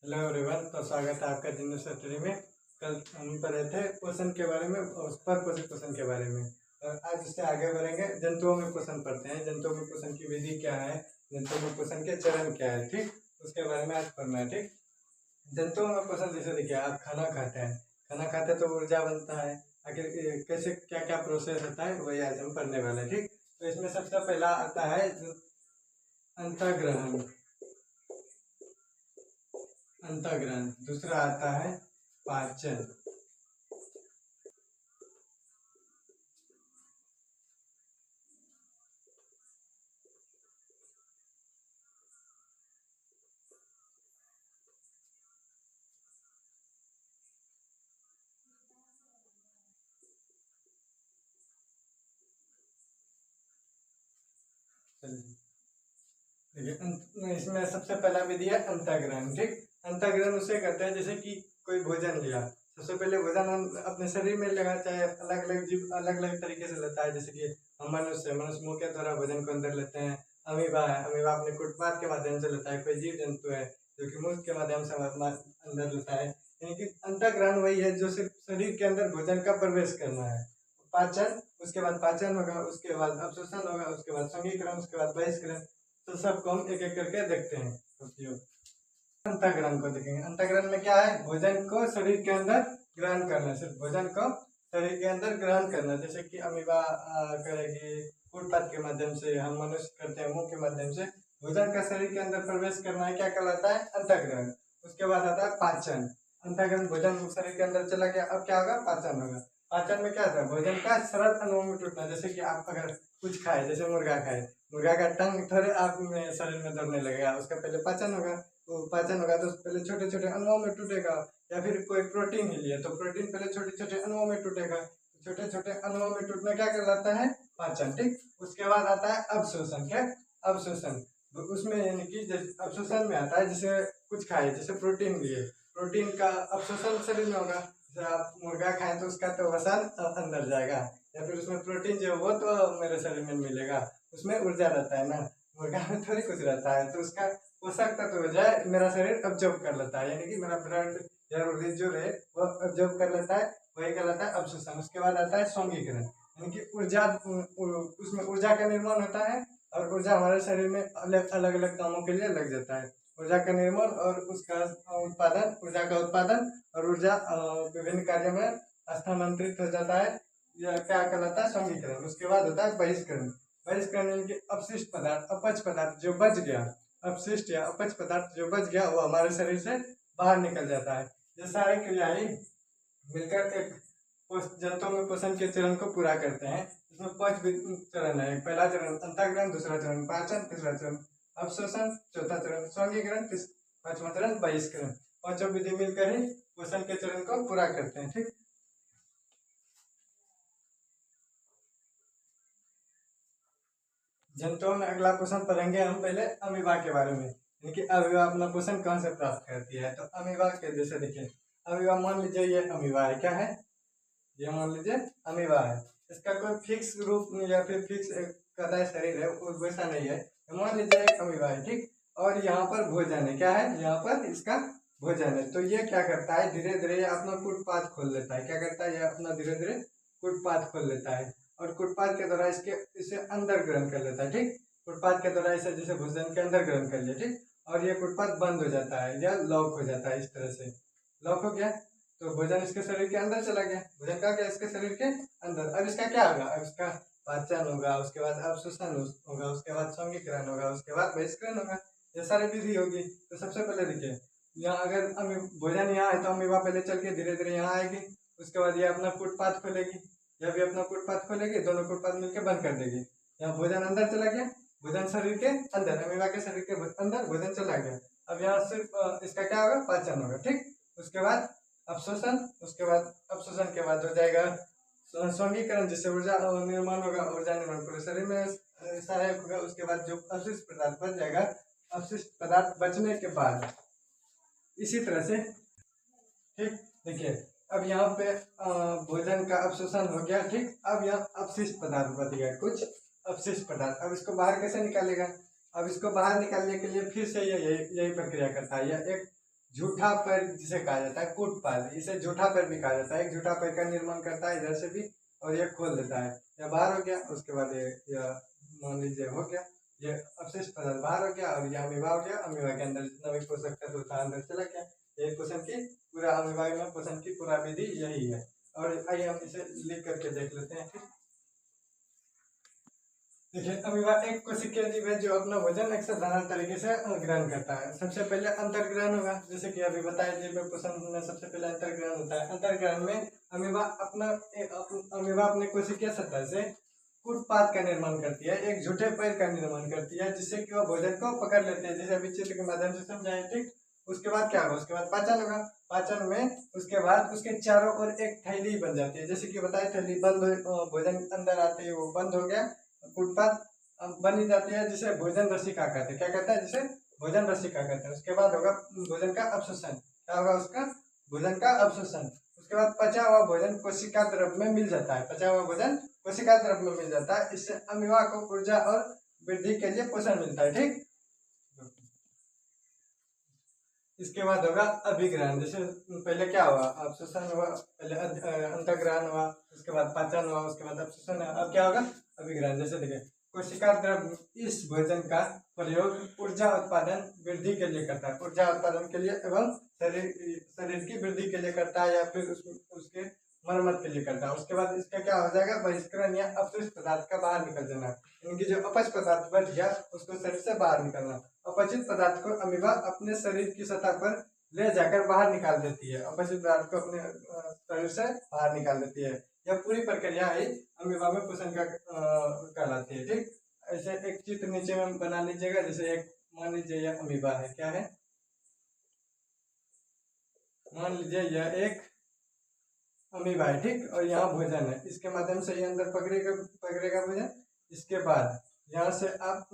Hello everyone, तो स्वागत है आपका जिंदगी स्टडी में। कल हम पढ़े थे पोषण के बारे में और पर पोषण के बारे में। और आज उससे आगे बढ़ेंगे, जंतुओं में पोषण पढ़ते हैं। जंतुओं में पोषण की विधि क्या है, जंतुओं में पोषण के चरण क्या है, ठीक उसके बारे में आज पढ़ना है। ठीक, जंतुओं में पोषण जैसे देखिए, आप खाना खाते हैं, खाना खाते तो ऊर्जा बनता है। आखिर कैसे क्या क्या प्रोसेस होता है वही आज हम पढ़ने वाले हैं। ठीक, तो इसमें सबसे पहला आता है अंतःग्रहण। अंतःग्रहण दूसरा आता है पाचन। देखिए, इसमें सबसे पहला विधि है अंतःग्रहण। ठीक, अंतःग्रहण उसे कहते हैं जैसे कि कोई भोजन लिया, सबसे पहले भोजन हम अपने शरीर में लगा, चाहे अलग अलग जीव अलग अलग तरीके से लेता है। जैसे कि हम मनुष्य मुंह के द्वारा भोजन को अंदर लेते हैं। अमीबा है, अमीबा अपने कुटपाथ के माध्यम से लेता है। कोई जीव जंतु है जो कि मुंह के माध्यम से अंदर लेता है। यानी कि अंतःग्रहण वही है जो सिर्फ शरीर के अंदर भोजन का प्रवेश करना है। पाचन, उसके बाद पाचन होगा, उसके बाद अवशोषण होगा, उसके बाद संघीकरण, उसके बाद बहिष्करण। तो सबको हम एक एक करके देखते हैं। अंतःग्रहण को देखेंगे। अंतःग्रहण में क्या है, भोजन को शरीर के अंदर ग्रहण करना। सिर्फ भोजन को शरीर के अंदर ग्रहण करना, जैसे कि अमीबा करेगी फूटपाथ के माध्यम से, हम मनुष्य करते हैं मुंह के माध्यम से। भोजन का शरीर के अंदर प्रवेश करना है, क्या कहलाता है, अंतःग्रहण। उसके बाद आता है पाचन। अंतःग्रहण, भोजन शरीर के अंदर चला गया, अब क्या होगा, पाचन होगा। पाचन में क्या होता है, भोजन का सरल अणुओं में टूटना। जैसे कि आप अगर कुछ खाए, जैसे मुर्गा खाए, मुर्गा का टंग थोड़े आप में शरीर में दौड़ने लगेगा, उसका पहले पाचन होगा। तो पाचन होगा तो पहले छोटे छोटे अणुओं में टूटेगा। या फिर कोई प्रोटीन ही लिया तो प्रोटीन पहले छोटे छोटे अणुओं में टूटेगा। छोटे छोटे अणुओं में टूटना क्या कहलाता है, पाचन। ठीक, उसके बाद आता है अवशोषण। क्या, अवशोषण। उसमें यानी कि जैसे अवशोषण में आता है, जैसे कुछ खाए, जैसे प्रोटीन लिए, प्रोटीन का अवशोषण शरीर में होगा। जैसे आप मुर्गा खाएं तो उसका तो वसन अंदर जाएगा, या फिर उसमें प्रोटीन जो वो तो मेरे शरीर में मिलेगा। उसमें ऊर्जा रहता है ना, मुर्गा में थोड़ी कुछ रहता है। तो उसका पोषक तत्व हो जाए, मेरा शरीर ऑब्जर्व कर लेता है, यानी कि मेरा ब्लड या जो है वो ऑब्जर्व कर लेता है, वही कहलाता है अवशोषण। उसके बाद आता है सौंगीकरण, यानी कि ऊर्जा, उसमें ऊर्जा का निर्माण होता है। और ऊर्जा हमारे शरीर में अलग अलग कामों के लिए लग जाता है। ऊर्जा का निर्माण और उसका उत्पादन, ऊर्जा का उत्पादन और ऊर्जा विभिन्न कार्यों में स्थानांतरित हो जाता है। यह क्या कहलाता है, सौंगीकरण। उसके बाद होता है बहिष्करण। बहिष्करण यानी कि अपशिष्ट पदार्थ, अपच पदार्थ जो बच गया, अपशिष्ट या अपच पदार्थ जो बच गया वो हमारे शरीर से बाहर निकल जाता है। ये सारी क्रियाएं मिलकर एक जंतुओं में पोषण के चरण को पूरा करते हैं। इसमें 5 चरण है। पहला चरण अंतःग्रहण, दूसरा चरण पाचन, तीसरा चरण अवशोषण, चौथा चरण सौंगीकरण, पांचवा चरण बहिष्करण। पांचों विधि मिलकर ही पोषण के चरण को पूरा करते हैं। ठीक, जंतुओं में अगला पोषण पढ़ेंगे हम पहले अमीबा के बारे में, यानी कि अमीबा अपना पोषण कहाँ से प्राप्त करती है। तो अमीबा के जैसे देखिए, अमीबा मान लीजिए ये अमीबा है, क्या है, ये मान लीजिए अमीबा है। इसका कोई फिक्स रूप या फिर फिक्स कदा शरीर है, वैसा नहीं है। मान लीजिए एक अमीबा है, ठीक, और यहाँ पर भोजन है, क्या है, यहाँ पर इसका भोजन है। तो ये क्या करता है, धीरे धीरे ये अपना कुटपाथ खोल लेता है। क्या करता है, ये अपना धीरे धीरे कुटपाथ खोल लेता है, और कुटपाथ के द्वारा इसे अंदर ग्रहण कर लेता है। ठीक, कुटपाथ के द्वारा इसे जैसे भोजन के अंदर ग्रहण कर लिया, ठीक, और ये कुटपाथ बंद हो जाता है या लॉक हो जाता है। इस तरह से लॉक हो गया तो भोजन इसके शरीर के अंदर चला गया। भोजन का गया इसके शरीर के अंदर। अब इसका क्या होगा, अब इसका पाचन होगा, उसके बाद अवशोषण होगा, उसके बाद सौंगीकरण होगा, उसके बाद बहिष्करण होगा। ये सारी विधि होगी। तो सबसे पहले देखिए, यहाँ अगर भोजन यहाँ है तो अमीबा पहले चल के धीरे धीरे यहाँ आएगी। उसके बाद ये अपना कुटपाथ खोलेगी, यह भी अपना कुटपाथ खोलेगी, दोनों कुटपाथ मिलकर बंद कर देगी। यहाँ भोजन अंदर चला गया, भोजन शरीर के अंदर, अमीबा के शरीर के अंदर भोजन चला गया। अब यहाँ सिर्फ इसका क्या होगा, पाचन होगा। ठीक, उसके बाद अवशोषण, उसके बाद अवशोषण के बाद हो जाएगा सौंगीकरण, जिससे ऊर्जा निर्माण होगा। ऊर्जा निर्माण पूरे शरीर में सहायक होगा। उसके बाद जो अवशिष्ट पदार्थ बच जाएगा, अवशिष्ट पदार्थ बचने के बाद इसी तरह से, ठीक, देखिए अब यहाँ पे भोजन का अवशोषण हो गया। ठीक, अब यहाँ अपशिष्ट पदार्थ बच गया, कुछ अपशिष्ट पदार्थ। अब इसको बाहर कैसे निकालेगा, अब इसको बाहर निकालने के लिए फिर से यही प्रक्रिया करता है। यह एक झूठा पैर जिसे कहा जाता है, कूटपाद, इसे झूठा पैर भी कहा जाता है। एक झूठा पैर का निर्माण करता है इधर से भी, और ये खोल देता है, या बाहर हो गया। उसके बाद ये मान लीजिए हो गया, ये अवशिष्ट पदार्थ बाहर हो गया, और ये अमीबा हो गया। अमीबा के अंदर जितना भी पोषक तत्व था अंदर चला गया। ये पोषण की पूरा अमीबा में पोषण की पूरा विधि यही है। और आइए हम इसे लिख करके देख लेते हैं। देखिए, अमीबा एक कोशिकीय जीव है जो अपना भोजन एक साधारण तरीके से ग्रहण करता है। सबसे पहले अंतर्ग्रहण होगा, जैसे कि अभी बताया जीव में पोषण में सबसे पहले अंतर्ग्रहण होता है। अंतर्ग्रहण में अमीबा अपने कोशिकीय सतह से कूटपाद का निर्माण करती है, एक झूठे पैर का निर्माण करती है, जिससे कि वह भोजन को पकड़ लेते हैं, जैसे अभी चित्र के माध्यम से समझाए। ठीक, उसके बाद क्या होगा, उसके बाद पाचन होगा। पाचन में उसके बाद उसके चारों ओर एक थैली बन जाती है, जैसे कि बताए थैली बंद हो, भोजन अंदर आते ही वो बंद हो गया, कूटपाद बनी जाती है, जिसे भोजन रसिका कहते हैं। क्या कहते हैं, जिसे भोजन रसिका कहते हैं। उसके बाद होगा भोजन का अवशोषण। क्या होगा उसका, भोजन का अवशोषण। उसके बाद पचा हुआ भोजन कोशिका द्रव्य में मिल जाता है, पचा हुआ भोजन कोशिका द्रव्य में मिल जाता है। इससे अमीबा को ऊर्जा और वृद्धि के लिए पोषण मिलता है। ठीक, इसके बाद होगा अभिग्रहण। जैसे पहले क्या हुआ, अवशोषण हुआ, पहले अंतर्ग्रहण हुआ, उसके बाद पाचन हुआ, उसके बाद अवशोषण हुआ। अब क्या होगा, अभिग्रहण। जैसे देखिए, कोशिका द्रव्य इस भोजन का प्रयोग ऊर्जा उत्पादन वृद्धि के लिए करता है, ऊर्जा उत्पादन के लिए एवं शरीर की वृद्धि के लिए करता है, या फिर उसके मरम्मत के लिए करता है। उसके बाद इसका क्या हो जाएगा, बहिष्करण या अपशिष्ट पदार्थ का बाहर निकल जाना। इनकी जो अपच पदार्थ बच गया उसको शरीर से बाहर निकलना। अपचित पदार्थ को अमीबा अपने शरीर की सतह पर ले जाकर बाहर निकाल देती है, अपचित पदार्थ को अपने शरीर से बाहर निकाल देती है। यह पूरी प्रक्रिया ही अमीबा में पोषण का कहलाती है। ठीक, ऐसे एक चित्र नीचे में बना लीजिएगा। जैसे एक मान लीजिए यह अमीबा है, क्या है, मान लीजिए यह एक अमीबा है। ठीक, और यहाँ भोजन है, इसके माध्यम से ये अंदर पकड़ेगा भोजन। इसके बाद यहाँ से आप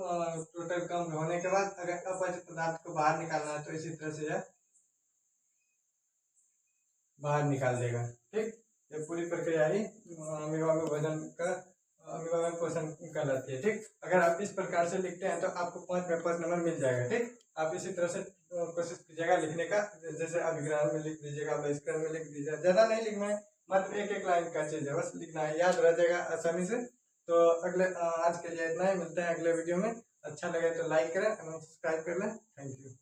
टोटल कम होने के बाद अगर अपच पदार्थ को बाहर निकालना है तो इसी तरह से यह बाहर निकाल देगा। ठीक, ये पूरी प्रक्रिया ही अमीबा में भोजन का, अमीबा में पोषण कहलाती है। ठीक, अगर आप इस प्रकार से लिखते हैं तो आपको 5 में 5 नंबर मिल जाएगा। ठीक, आप इसी तरह से कोशिश कीजिएगा लिखने का। जैसे अभिग्रहण में लिख दीजिएगा, बहिष्करण में लिख दीजिएगा, ज्यादा नहीं लिखना है, मात्र एक एक लाइन का चीज है, बस लिखना है, याद रह जाएगा आसानी से। तो अगले आज के लिए इतना ही, मिलते हैं अगले वीडियो में। अच्छा लगे तो लाइक करें एवं सब्सक्राइब कर लें। Thank you.